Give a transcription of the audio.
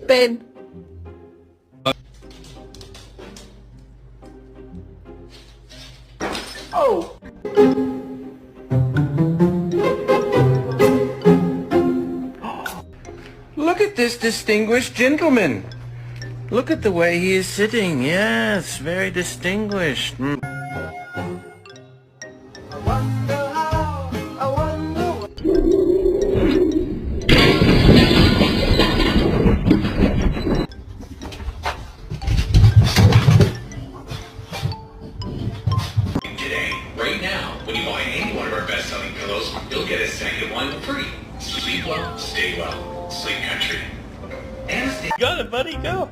Ben. Oh. Look at this distinguished gentleman. Look at the way he is sitting. Yes, very distinguished. Today, right now, when you buy any one of our best-selling pillows, you'll get a second one free. Sleep well, stay well. Sleep Country. And Got it, buddy, go.